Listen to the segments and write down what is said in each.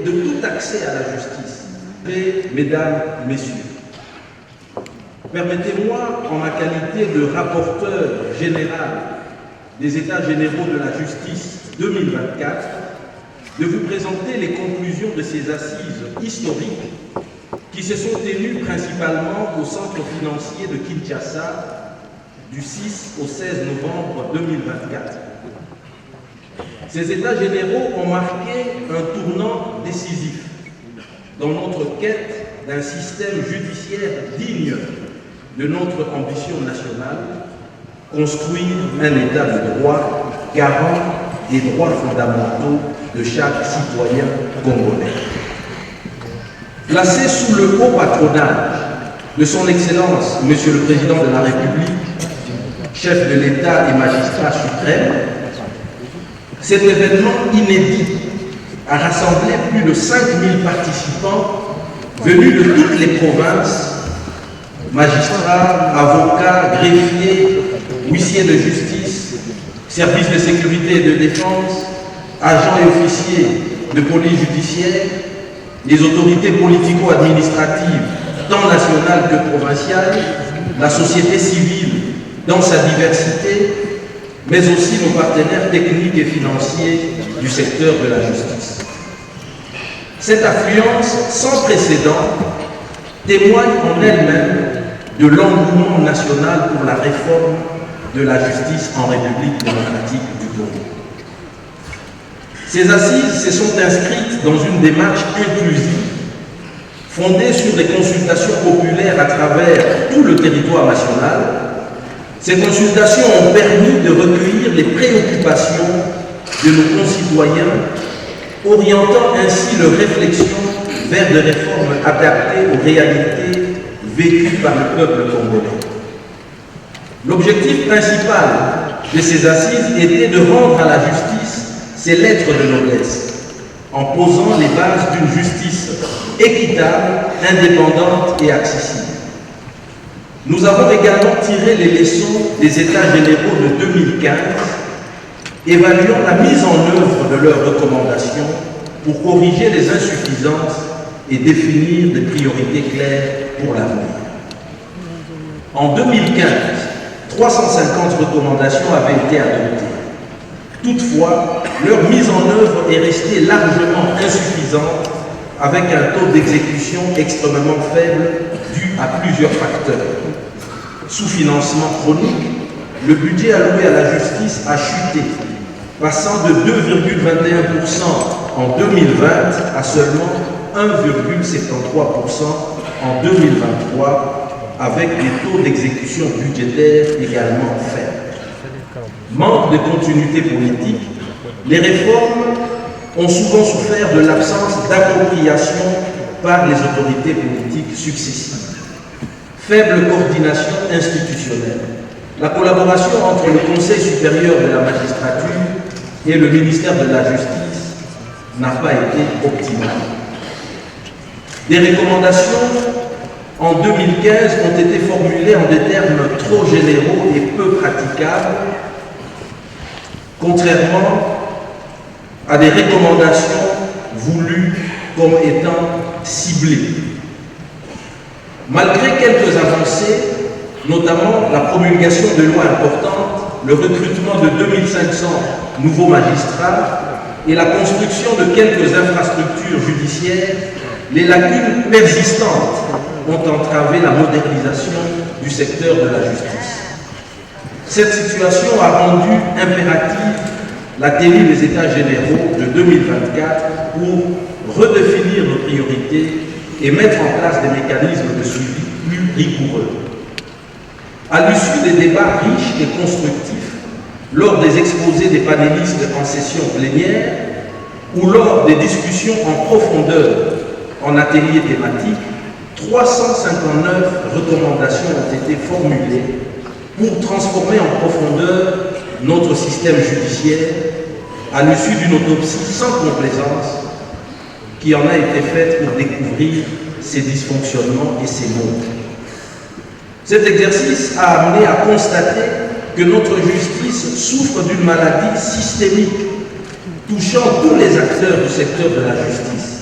De tout accès à la justice. Mesdames, Messieurs, permettez-moi, en ma qualité de rapporteur général des États généraux de la justice 2024, de vous présenter les conclusions de ces assises historiques qui se sont tenues principalement au centre financier de Kinshasa du 6 au 16 novembre 2024. Ces États généraux ont marqué un tournant décisif dans notre quête d'un système judiciaire digne de notre ambition nationale, construire un État de droit garant des droits fondamentaux de chaque citoyen congolais. Placé sous le haut patronage de son Excellence, Monsieur le Président de la République, chef de l'État et magistrat suprême, cet événement inédit a rassemblé plus de 5000 participants venus de toutes les provinces, magistrats, avocats, greffiers, huissiers de justice, services de sécurité et de défense, agents et officiers de police judiciaire, les autorités politico-administratives, tant nationales que provinciales, la société civile dans sa diversité, mais aussi nos partenaires techniques et financiers du secteur de la justice. Cette affluence sans précédent témoigne en elle-même de l'engouement national pour la réforme de la justice en République démocratique du Congo. Ces assises se sont inscrites dans une démarche inclusive, fondée sur des consultations populaires à travers tout le territoire national. Ces consultations ont permis de recueillir les préoccupations de nos concitoyens, orientant ainsi leur réflexion vers des réformes adaptées aux réalités vécues par le peuple congolais. L'objectif principal de ces assises était de rendre à la justice ses lettres de noblesse, en posant les bases d'une justice équitable, indépendante et accessible. Nous avons également tiré les leçons des États généraux de 2015, évaluant la mise en œuvre de leurs recommandations pour corriger les insuffisances et définir des priorités claires pour l'avenir. En 2015, 350 recommandations avaient été adoptées. Toutefois, leur mise en œuvre est restée largement insuffisante, avec un taux d'exécution extrêmement faible dû à plusieurs facteurs. Sous-financement chronique, le budget alloué à la justice a chuté, passant de 2,21% en 2020 à seulement 1,73% en 2023, avec des taux d'exécution budgétaire également faibles. Manque de continuité politique, les réformes ont souvent souffert de l'absence d'appropriation par les autorités politiques successives. Faible coordination institutionnelle. La collaboration entre le Conseil supérieur de la magistrature et le ministère de la Justice n'a pas été optimale. Des recommandations en 2015 ont été formulées en des termes trop généraux et peu praticables, contrairement à des recommandations voulues comme étant ciblées. Malgré quelques avancées, notamment la promulgation de lois importantes, le recrutement de 2500 nouveaux magistrats et la construction de quelques infrastructures judiciaires, les lacunes persistantes ont entravé la modernisation du secteur de la justice. Cette situation a rendu impérative la tenue des États généraux de 2024 pour redéfinir nos priorités et mettre en place des mécanismes de suivi plus rigoureux. À l'issue des débats riches et constructifs, lors des exposés des panélistes en session plénière ou lors des discussions en profondeur en atelier thématique, 359 recommandations ont été formulées pour transformer en profondeur notre système judiciaire à l'issue d'une autopsie sans complaisance qui en a été faite pour découvrir ses dysfonctionnements et ses maux. Cet exercice a amené à constater que notre justice souffre d'une maladie systémique touchant tous les acteurs du secteur de la justice.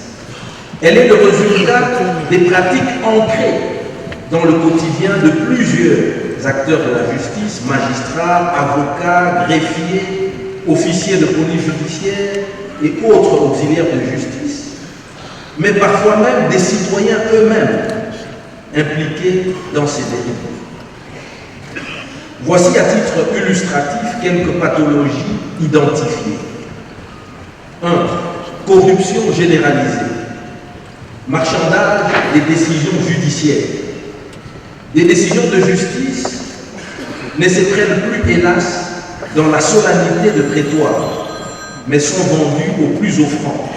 Elle est le résultat des pratiques ancrées dans le quotidien de plusieurs acteurs de la justice, magistrats, avocats, greffiers, officiers de police judiciaire et autres auxiliaires de justice, mais parfois même des citoyens eux-mêmes impliqués dans ces dérives. Voici à titre illustratif quelques pathologies identifiées. 1. Corruption généralisée. Marchandage des décisions judiciaires. Des décisions de justice ne se prennent plus, hélas, dans la solennité de prétoire, mais sont vendues aux plus offrants.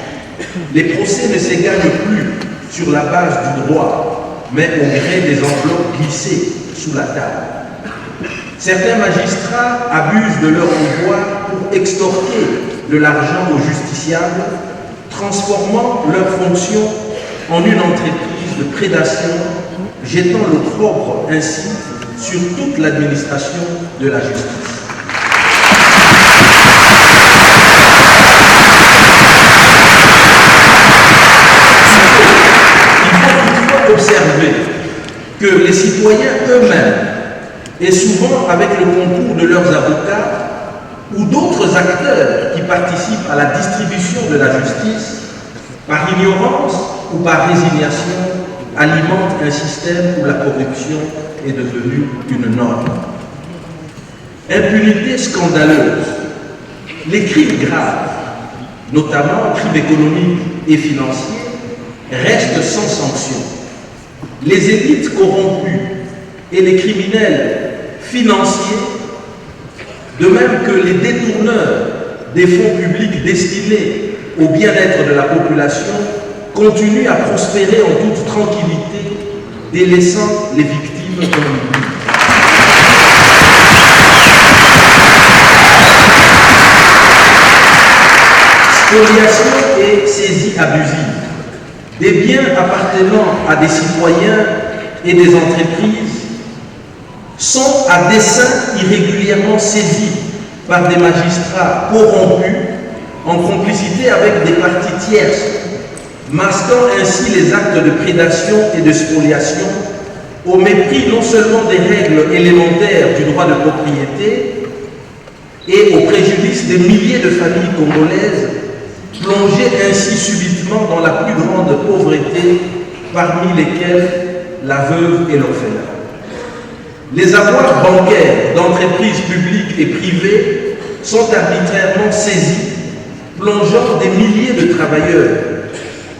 Les procès ne se gagnent plus sur la base du droit, mais au gré des enveloppes glissées sous la table. Certains magistrats abusent de leur pouvoir pour extorquer de l'argent aux justiciables, transformant leur fonction en une entreprise de prédation, jetant l'opprobre ainsi sur toute l'administration de la justice. Observer que les citoyens eux-mêmes, et souvent avec le concours de leurs avocats ou d'autres acteurs qui participent à la distribution de la justice, par ignorance ou par résignation, alimentent un système où la corruption est devenue une norme. Impunité scandaleuse. Les crimes graves, notamment crimes économiques et financiers, restent sans sanction. Les élites corrompues et les criminels financiers, de même que les détourneurs des fonds publics destinés au bien-être de la population, continuent à prospérer en toute tranquillité, délaissant les victimes dans l'oubli. Spoliation et saisie abusive. Des biens appartenant à des citoyens et des entreprises sont à dessein irrégulièrement saisis par des magistrats corrompus en complicité avec des parties tierces, masquant ainsi les actes de prédation et de spoliation au mépris non seulement des règles élémentaires du droit de propriété et au préjudice des milliers de familles congolaises plongées ainsi subitement dans la plus grande pauvreté, parmi lesquelles la veuve et l'orphelin. Les avoirs bancaires d'entreprises publiques et privées sont arbitrairement saisis, plongeant des milliers de travailleurs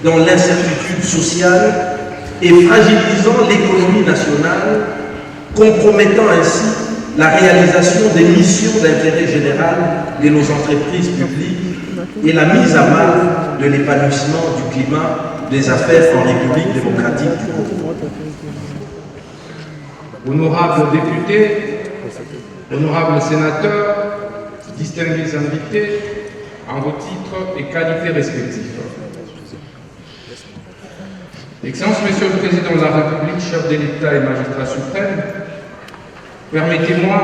dans l'incertitude sociale et fragilisant l'économie nationale, compromettant ainsi la réalisation des missions d'intérêt général de nos entreprises publiques et la mise à mal de l'épanouissement du climat des affaires en République démocratique du Congo. Honorables députés, honorables sénateurs, distingués invités, en vos titres et qualités respectifs. Excellence, Monsieur le Président de la République, chef de l'État et magistrat suprême, permettez-moi,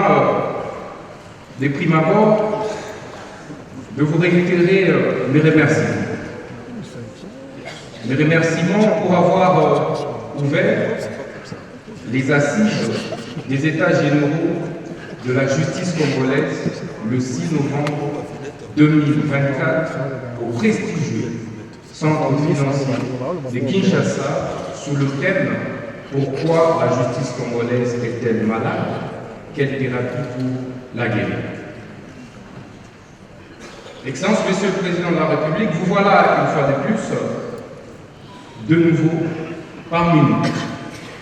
de prime abord, de vous réitérer mes remerciements. Mes remerciements pour avoir ouvert les assises des États généraux de la justice congolaise le 6 novembre 2024 au prestigieux centre financier de Kinshasa sous le thème « Pourquoi la justice congolaise est-elle malade? Quelle thérapie pour la guérir ?» Excellence, Monsieur le Président de la République, vous voilà une fois de plus, de nouveau, parmi nous,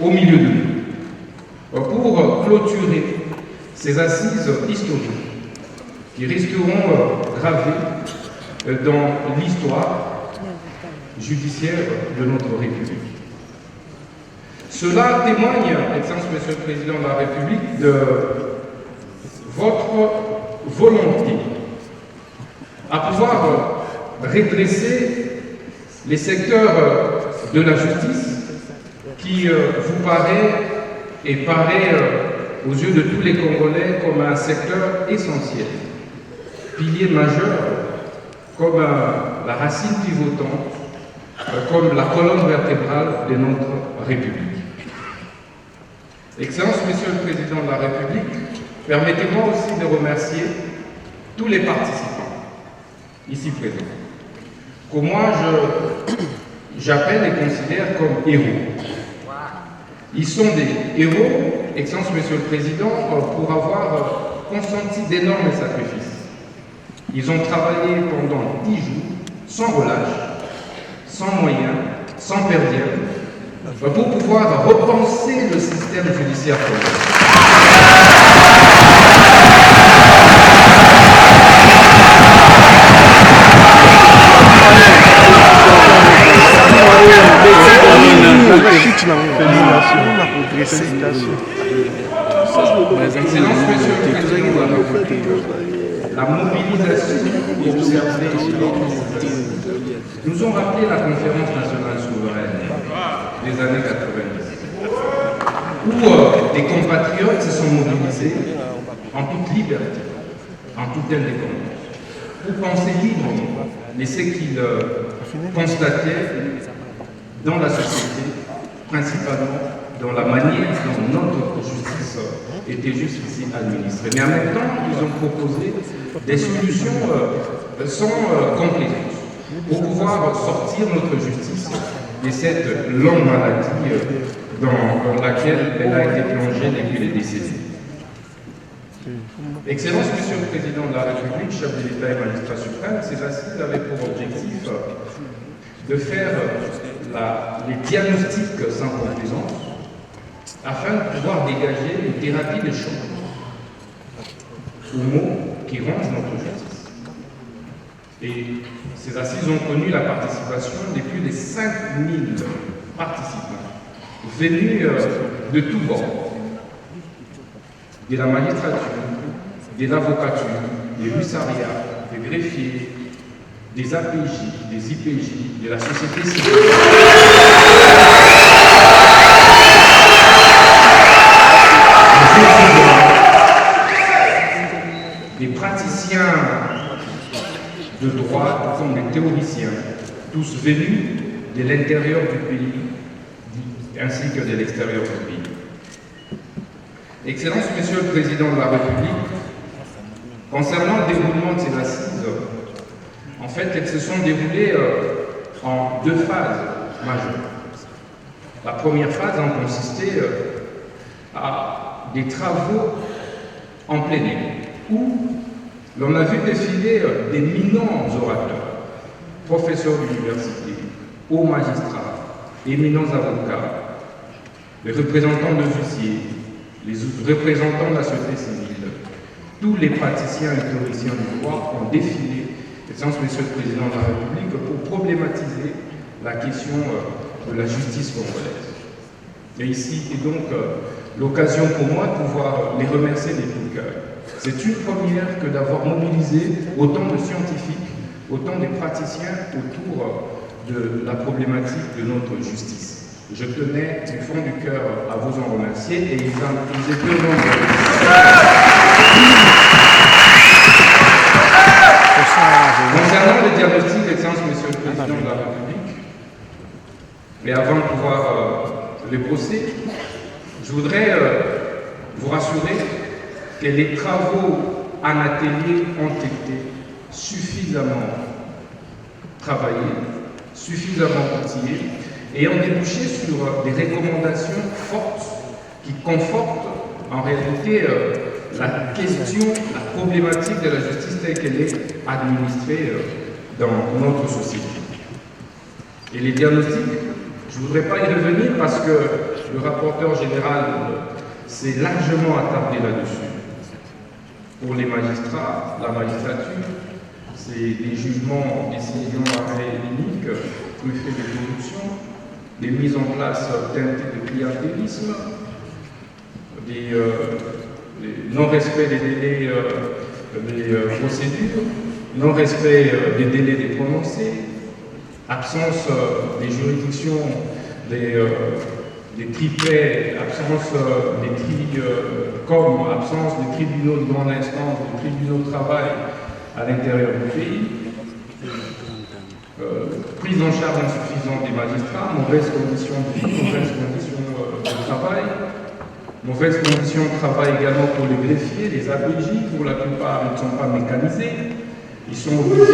au milieu de nous. pour clôturer ces assises historiques qui resteront gravées dans l'histoire judiciaire de notre République. Cela témoigne, Excellence Monsieur le Président de la République, de votre volonté à pouvoir redresser les secteurs de la justice qui vous paraît et paraît aux yeux de tous les Congolais comme un secteur essentiel, pilier majeur, comme la racine pivotante, comme la colonne vertébrale de notre République. Excellence, Monsieur le Président de la République, permettez-moi aussi de remercier tous les participants ici présents, que moi j'appelle et considère comme héros. Ils sont des héros, Excellence Monsieur le Président, pour avoir consenti d'énormes sacrifices. Ils ont travaillé pendant 10 jours, sans relâche, sans moyens, sans perdre, pour pouvoir repenser le système judiciaire congolais. Excellence, Monsieur le Président de la République, la mobilisation nous ont rappelé la conférence nationale souveraine des années 90, où des compatriotes se sont mobilisés en toute liberté, en toute indépendance, pour penser librement de ce qu'ils constataient dans la société, principalement dans la manière dont notre justice était jusqu'ici administrée. Mais en même temps, ils ont proposé des solutions sans complaisance pour pouvoir sortir notre justice de cette longue maladie dans laquelle elle a été plongée depuis les décennies. Excellence, Monsieur le Président de la République, chef de l'État et magistrat suprême, ces assises avaient pour objectif de faire les diagnostics sans complaisance afin de pouvoir dégager une thérapie de choc aux maux qui rongent notre justice. Et ces assises ont connu la participation de plus de 5000 participants venus de tous bords, de la magistrature, de l'avocature, des hussariats, des greffiers, des APJ, des IPJ, de la société civile. Des praticiens de droit comme des théoriciens, tous venus de l'intérieur du pays ainsi que de l'extérieur du pays. Excellence, Monsieur le Président de la République, concernant le déroulement de ces assises, en fait, elles se sont déroulées en 2 phases majeures. La première phase a consisté à des travaux en plein air, où l'on a vu défiler d'éminents orateurs, professeurs d'université, hauts magistrats, éminents avocats, les représentants de huissiers, les représentants de la société civile, tous les praticiens et théoriciens du droit ont défilé, Excellence Monsieur le Président de la République, pour problématiser la question de la justice congolaise. Et ici est donc l'occasion pour moi de pouvoir les remercier de tout cœur. C'est une première que d'avoir mobilisé autant de scientifiques, autant de praticiens autour de la problématique de notre justice. Je tenais du fond du cœur à vous en remercier et ils étaient nombreux. Concernant le diagnostic, Excellence Monsieur le Président de la République, mais avant de pouvoir les brosser, je voudrais vous rassurer que les travaux en atelier ont été suffisamment travaillés, suffisamment outillés et ont débouché sur des recommandations fortes qui confortent en réalité la question, la problématique de la justice telle qu'elle est administrée dans notre société. Et les diagnostics, je ne voudrais pas y revenir parce que le rapporteur général s'est largement attardé là-dessus. Pour les magistrats, la magistrature, c'est des jugements, décisions à arrêt unique, truffés de corruption, des mises en place teintées de clientélisme, des non-respect des délais des procédures, non-respect des délais des prononcés, absence des juridictions, des triplets, absence des absence des tribunaux de grande instance, des tribunaux de travail à l'intérieur du pays, prise en charge insuffisante des magistrats, mauvaises conditions de vie, mauvaises conditions de travail, mauvaises conditions de travail également pour les greffiers, les APJ, pour la plupart ils ne sont pas mécanisés, ils sont obligés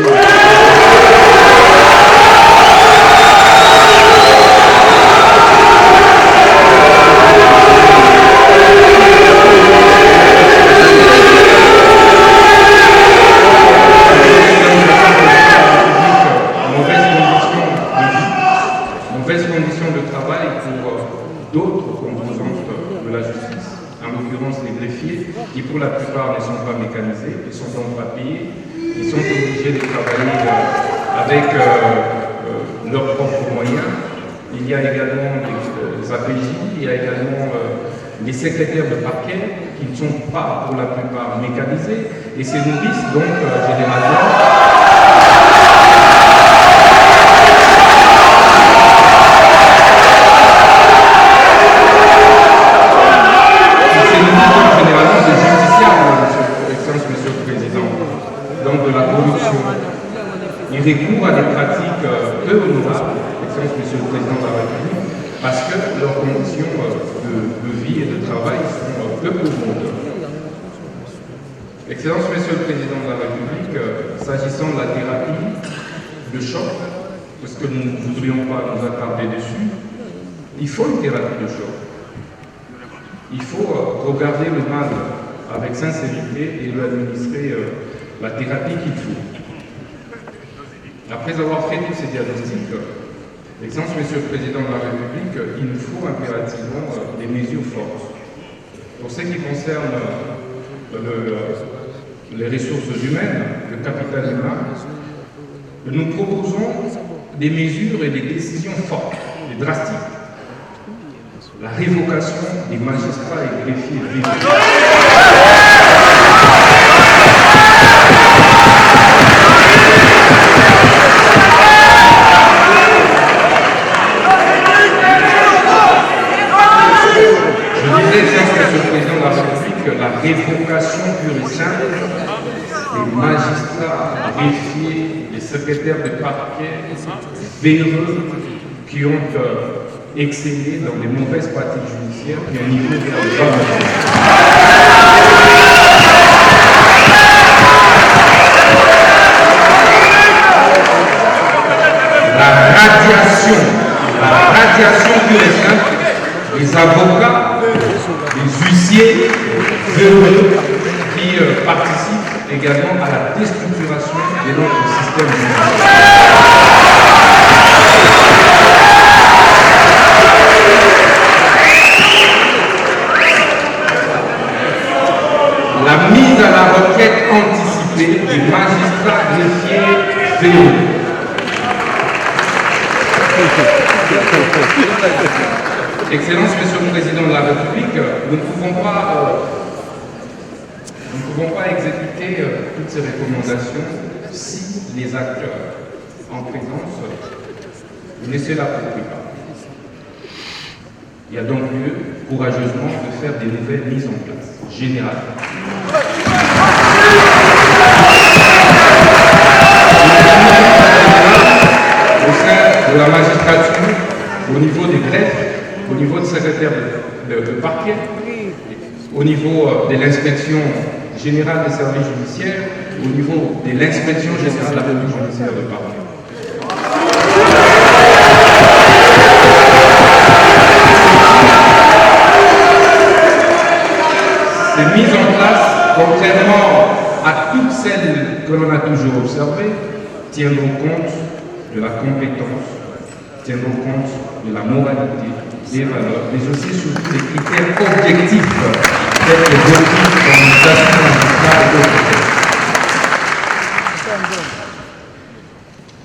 qui pour la plupart ne sont pas mécanisés, ils sont donc pas payés, ils sont obligés de travailler avec leurs propres moyens. Il y a également les APJ, il y a également les secrétaires de parquet qui ne sont pas pour la plupart mécanisés et se nourrissent donc généralement ils recourent à des pratiques peu honorables, Excellence Monsieur le Président de la République, parce que leurs conditions de vie et de travail sont peu courantes. Excellence Monsieur le Président de la République, s'agissant de la thérapie de choc, parce que nous ne voudrions pas nous attarder dessus, il faut une thérapie de choc. Il faut regarder le mal avec sincérité et lui administrer la thérapie qu'il faut. Après avoir fait tous ces diagnostics, Excellence Monsieur le Président de la République, il nous faut impérativement des mesures fortes. Pour ce qui concerne les ressources humaines, le capital humain, nous proposons des mesures et des décisions fortes et drastiques. La révocation des magistrats et greffiers véreux. La révocation pure et simple des magistrats, greffiers, des secrétaires de parquet, véreux, qui ont excellé dans les mauvaises pratiques judiciaires et au niveau de la radiation pure et simple des avocats, des huissiers, véreux qui participent également à la déstructuration de notre système judiciaire. La mise à la retraite anticipée des magistrats greffiers véreux. Excellence, Monsieur le Président de la République, nous ne pouvons pas exécuter toutes ces recommandations si les acteurs en présence ne se l'approprient pas. Il y a donc lieu, courageusement, de faire des nouvelles mises en place, générales. Au sein de la magistrature, au niveau des greffes, au niveau du secrétaire de parquet, au niveau de l'inspection générale des services judiciaires, au niveau de l'inspection générale de la police judiciaire de parquet. Ces mises en place, contrairement à toutes celles que l'on a toujours observées, tiendront compte de la compétence, tiendront compte de la moralité, les valeurs, mais aussi sur les critères objectifs tels que requis dans les assises magistrats et d'autres textes.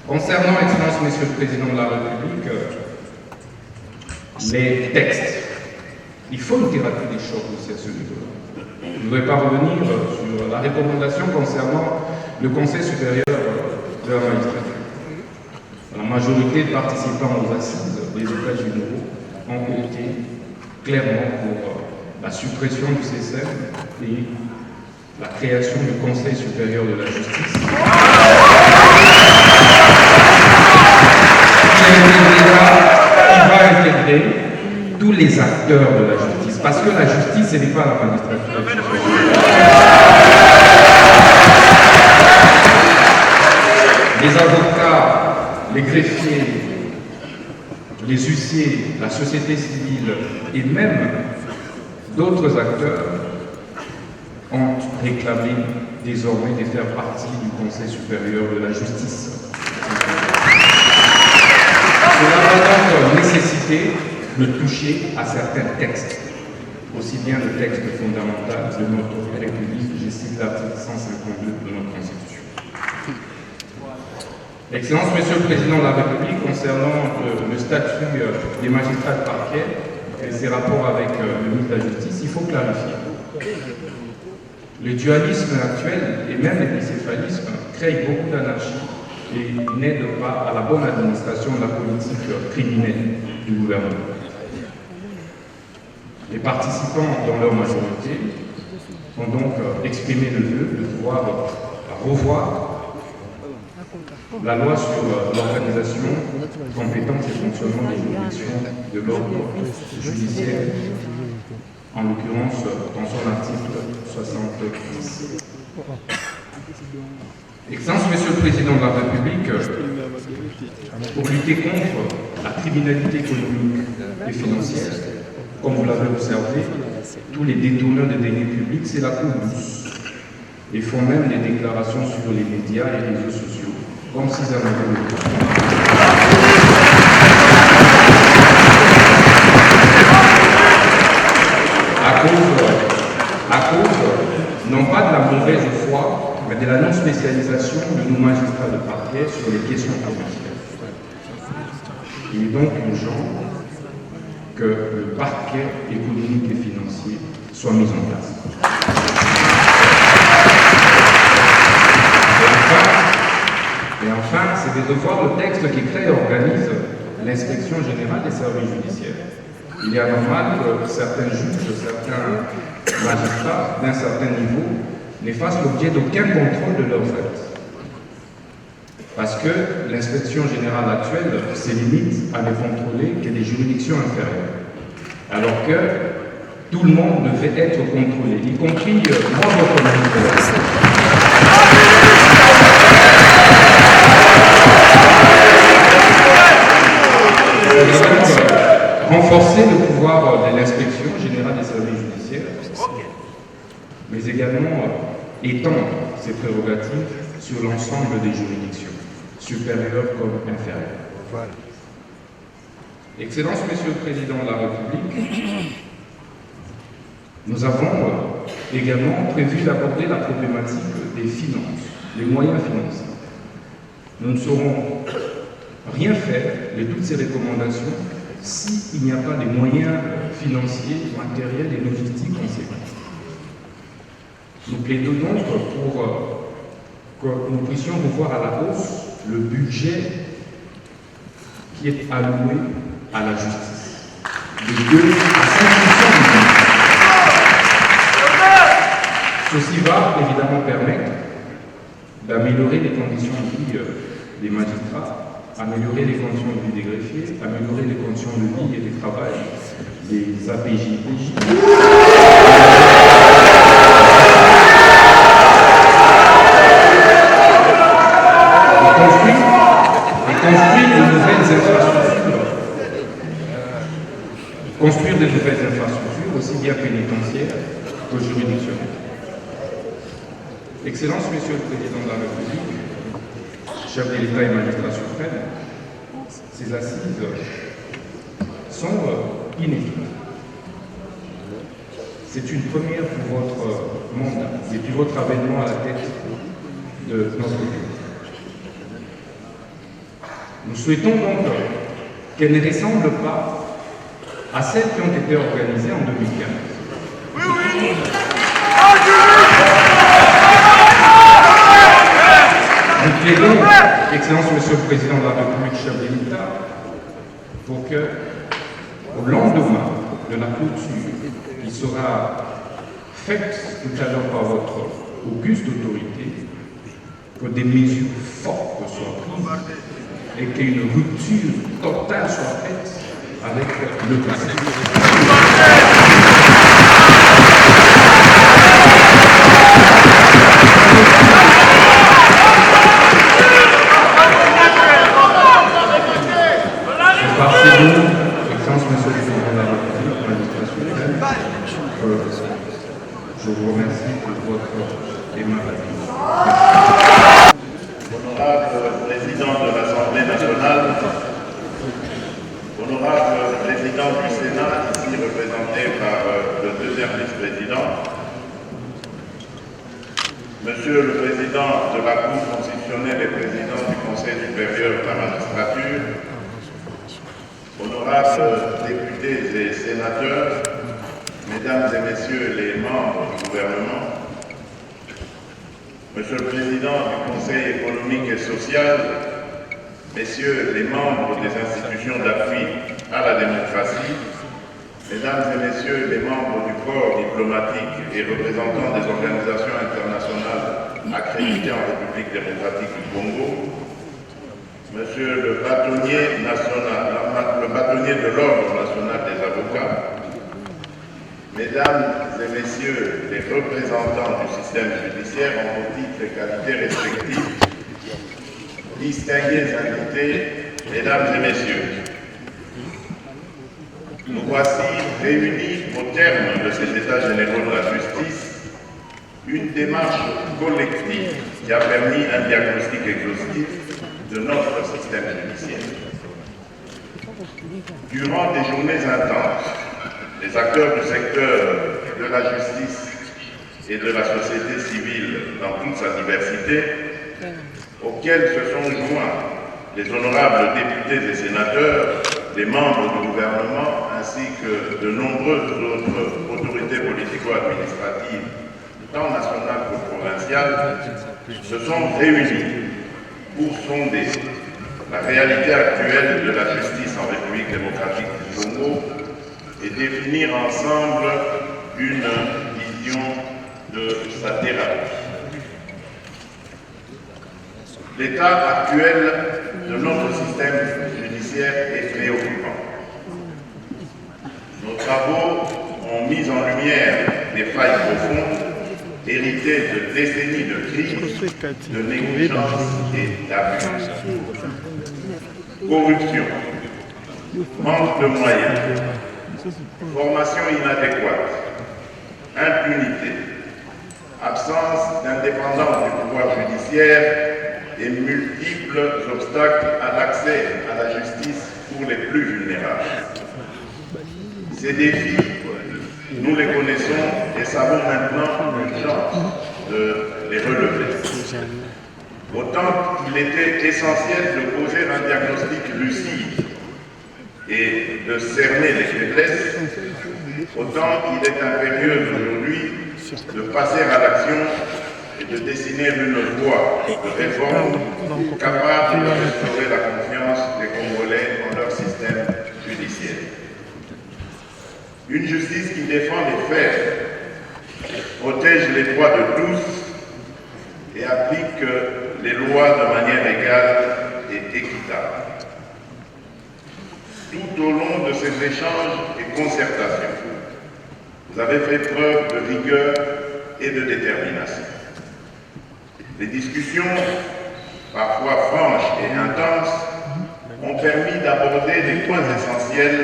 Concernant, Excellence, Monsieur le Président de la République, les textes, il faut une thérapie des chocs aussi à ce niveau-là. Je ne voudrais pas revenir sur la recommandation concernant le Conseil supérieur de la magistrature. La majorité de participants aux assises des États généraux ont opté clairement pour la suppression du CSM et la création du Conseil supérieur de la justice. Qui va intégrer tous les acteurs de la justice. Parce que la justice, ce n'est pas la magistrature. Les avocats, les greffiers, les huissiers, la société civile et même d'autres acteurs ont réclamé désormais de faire partie du Conseil supérieur de la justice. Cela va donc nécessiter de toucher à certains textes, aussi bien le texte fondamental de notre République, je cite l'article 152 de notre Constitution. Excellence, Monsieur le Président de la République, concernant le statut des magistrats de parquet et ses rapports avec le ministre de la Justice, il faut clarifier. Le dualisme actuel et même le bicéphalisme créent beaucoup d'anarchie et n'aident pas à la bonne administration de la politique criminelle du gouvernement. Les participants, dans leur majorité, ont donc exprimé le vœu de pouvoir revoir la loi sur l'organisation, compétence et fonctionnement des juridictions de l'ordre judiciaire, en l'occurrence dans son article 70. Excellence, Monsieur le Président de la République, pour lutter contre la criminalité économique et financière, comme vous l'avez observé, tous les détourneurs de deniers publics, c'est la cour douce. Ils font même des déclarations sur les médias et les réseaux sociaux, comme s'ils en avaient le droit. À cause, non pas de la mauvaise foi, mais de la non-spécialisation de nos magistrats de parquet sur les questions financières. Il est donc urgent que le parquet économique et financier soit mis en place. Et enfin, c'est de voir le texte qui crée et organise l'inspection générale des services judiciaires. Il est anormal que certains juges, certains magistrats d'un certain niveau ne fassent l'objet d'aucun contrôle de leurs actes. Parce que l'inspection générale actuelle se limite à ne contrôler que des juridictions inférieures. Alors que tout le monde devait être contrôlé, y compris moi, votre ministère. Renforcer le pouvoir de l'inspection générale des services judiciaires, mais également étendre ses prérogatives sur l'ensemble des juridictions, supérieures comme inférieures. Voilà. Excellence, Monsieur le Président de la République, nous avons également prévu d'aborder la problématique des finances, des moyens financiers. Nous ne saurons rien faire de toutes ces recommandations s'il n'y a pas des moyens financiers, matériels et logistiques conséquents. Nous plaidons donc pour que nous puissions revoir à la hausse le budget qui est alloué à la justice, de 2 à 5% du budget. Ceci va évidemment permettre d'améliorer les conditions de vie des magistrats, améliorer les conditions de vie des greffiers, améliorer les conditions de vie et de travail des APJ, construire de nouvelles infrastructures, aussi bien pénitentiaires que juridictionnelles. Excellence, Monsieur le Président de la République, chef de l'État et magistrat suprême, ces assises sont inédite. C'est une première pour votre mandat et puis votre avènement à la tête de notre pays. Nous souhaitons donc qu'elle ne ressemble pas à celles qui ont été organisées en 2015. Oui, oui. Nous plaidons, Excellence Monsieur le Président de la République, chef de l'État, pour que, au lendemain de la clôture qui sera faite tout à l'heure par votre auguste autorité, que des mesures fortes soient prises et qu'une rupture totale soit faite avec le passé. Par ces mots, Excellence Monsieur le Président de la République, magistrat suprême, je vous remercie pour votre aimable attention. Honorable Président de l'Assemblée nationale, honorable Président du Sénat, ici représenté par le deuxième vice-président, Monsieur le Président de la Cour constitutionnelle et Président du Conseil supérieur de la magistrature, honorables députés et sénateurs, Mesdames et Messieurs les membres du gouvernement, Monsieur le Président du Conseil économique et social, Messieurs les membres des institutions d'appui à la démocratie, Mesdames et Messieurs les membres du corps diplomatique et représentants des organisations internationales accréditées en République démocratique du Congo, Monsieur le bâtonnier de l'Ordre national des avocats, Mesdames et Messieurs les représentants du système judiciaire en vos titres et qualités respectifs, distingués invités, Mesdames et Messieurs, nous voici réunis au terme de ces États généraux de la justice, une démarche collective qui a permis un diagnostic exhaustif de notre système judiciaire. Durant des journées intenses, les acteurs du secteur de la justice et de la société civile dans toute sa diversité, auxquels se sont joints les honorables députés et sénateurs, les membres du gouvernement, ainsi que de nombreuses autres autorités politico-administratives, tant nationales que provinciales, se sont réunis pour sonder la réalité actuelle de la justice en République démocratique du Congo et définir ensemble une vision de sa thérapie. L'état actuel de notre système judiciaire est préoccupant. Nos travaux ont mis en lumière des failles profondes héritées de décennies de crises, de négligence et d'abus. Corruption, manque de moyens, formation inadéquate, impunité, absence d'indépendance du pouvoir judiciaire et multiples obstacles à l'accès à la justice pour les plus vulnérables. Ces défis, nous les connaissons et savons maintenant l'urgence de les relever. Autant qu'il était essentiel de poser un diagnostic lucide et de cerner les faiblesses, autant il est impérieux aujourd'hui de passer à l'action et de dessiner une voie de réforme capable de restaurer la confiance des Congolais en leur système judiciaire. Une justice qui défend les faits, protège les droits de tous et applique les lois de manière égale et équitable. Tout au long de ces échanges et concertations, vous avez fait preuve de rigueur et de détermination. Les discussions, parfois franches et intenses, ont permis d'aborder des points essentiels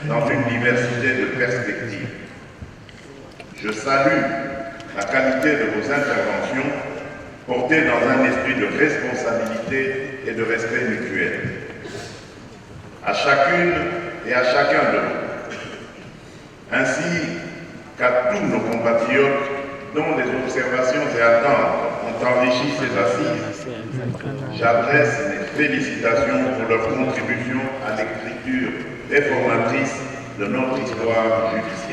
dans une diversité de perspectives. Je salue la qualité de vos interventions portées dans un esprit de responsabilité et de respect mutuel. À chacune et à chacun de vous, ainsi qu'à tous nos compatriotes dont les observations et attentes ont enrichi ces assises, j'adresse mes félicitations pour leur contribution à l'écriture réformatrice de notre histoire judiciaire.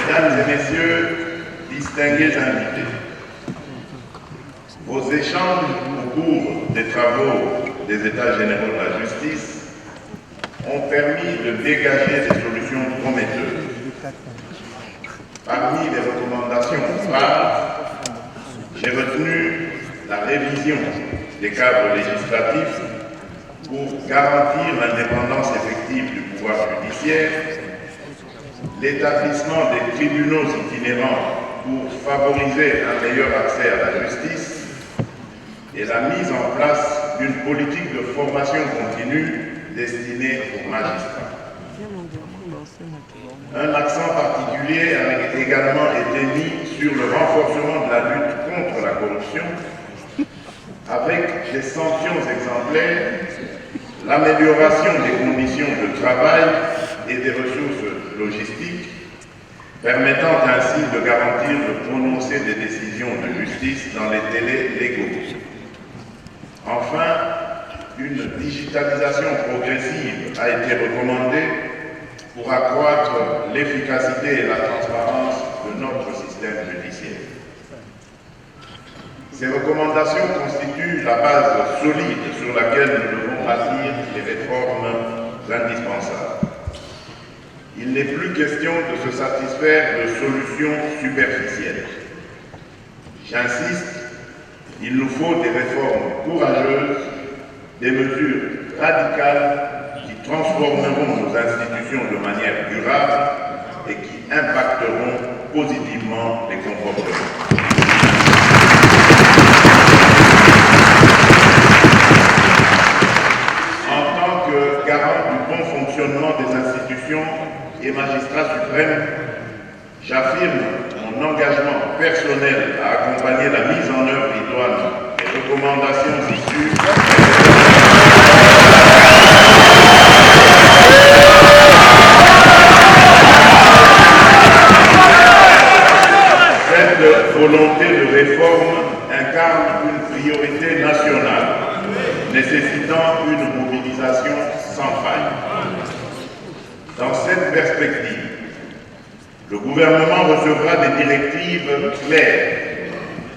Mesdames et messieurs, distingués invités, vos échanges au cours des travaux des États généraux de la justice ont permis de dégager des solutions prometteuses. Parmi les recommandations phares, j'ai retenu la révision des cadres législatifs pour garantir l'indépendance effective du pouvoir judiciaire, l'établissement des tribunaux itinérants pour favoriser un meilleur accès à la justice et la mise en place d'une politique de formation continue destinée aux magistrats. Un accent particulier a également été mis sur le renforcement de la lutte contre la corruption avec des sanctions exemplaires, l'amélioration des conditions de travail et des ressources logistiques, permettant ainsi de garantir le prononcé des décisions de justice dans les délais légaux. Enfin, une digitalisation progressive a été recommandée pour accroître l'efficacité et la transparence de notre système judiciaire. Ces recommandations constituent la base solide sur laquelle nous devons bâtir les réformes indispensables. Il n'est plus question de se satisfaire de solutions superficielles. J'insiste, il nous faut des réformes courageuses, des mesures radicales qui transformeront nos institutions de manière durable et qui impacteront positivement les comportements. En tant que garant du bon fonctionnement des institutions et magistrat suprême, j'affirme mon engagement personnel à accompagner la mise en œuvre idoine des recommandations issues Cette volonté de réforme incarne une priorité nationale, nécessitant une mobilisation sans faille. Dans cette perspective, le gouvernement recevra des directives claires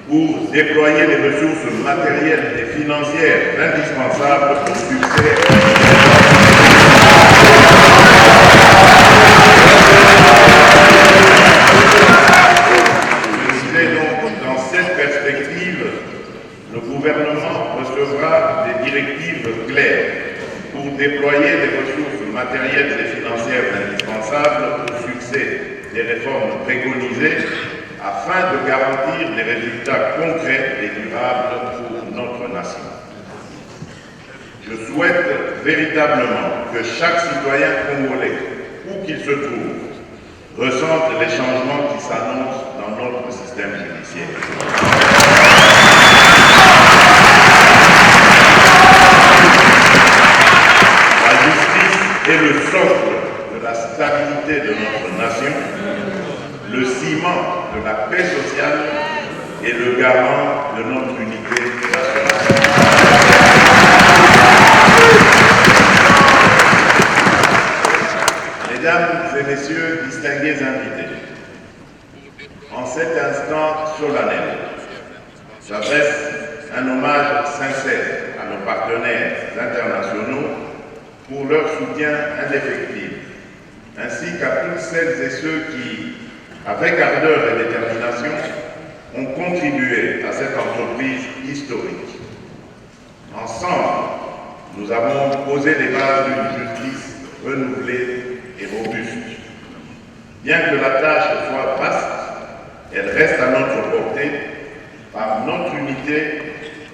pour déployer les ressources matérielles et financières indispensables au succès. Dans cette perspective, le gouvernement recevra des directives claires pour déployer les ressources matérielles et financières indispensables au succès des réformes préconisées afin de garantir des résultats concrets et durables pour notre nation. Je souhaite véritablement que chaque citoyen congolais, où qu'il se trouve, ressente les changements qui s'annoncent dans notre système judiciaire. La justice est le socle de la stabilité de notre nation, le ciment de la paix sociale et le garant de notre unité nationale. Mesdames et messieurs, distingués invités, en cet instant solennel, j'adresse un hommage sincère à nos partenaires internationaux pour leur soutien indéfectible, ainsi qu'à toutes celles et ceux qui, avec ardeur et détermination, ont contribué à cette entreprise historique. Ensemble, nous avons posé les bases d'une justice renouvelée et robuste. Bien que la tâche soit vaste, elle reste à notre portée par notre unité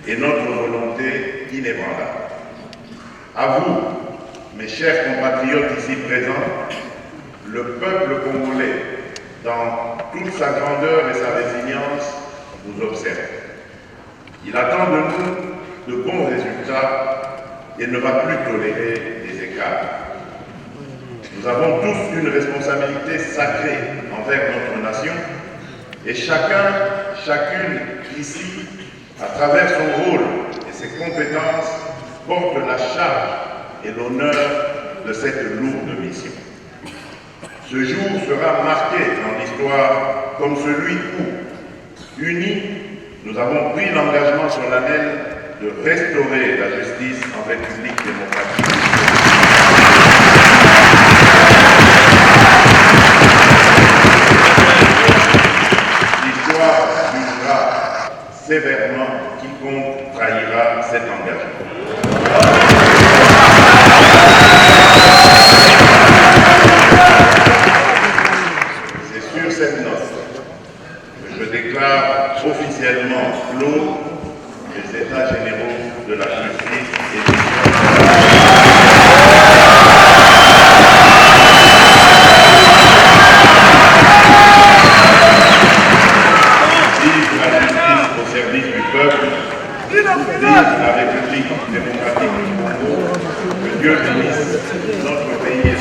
et notre volonté inébranlable. À vous, mes chers compatriotes ici présents, le peuple congolais, dans toute sa grandeur et sa résilience, nous observe. Il attend de nous de bons résultats et ne va plus tolérer des écarts. Nous avons tous une responsabilité sacrée envers notre nation et chacune ici, à travers son rôle et ses compétences, porte la charge et l'honneur de cette lourde mission. Ce jour sera marqué dans l'histoire comme celui où, unis, nous avons pris l'engagement solennel de restaurer la justice en République démocratique. L'histoire jugera sévèrement quiconque trahira cet engagement. C'est sur cette note que je déclare officiellement clos les États généraux de la justice et du droit. Vive la justice au service du peuple, vive la République démocratique du Congo, que Dieu bénisse notre pays.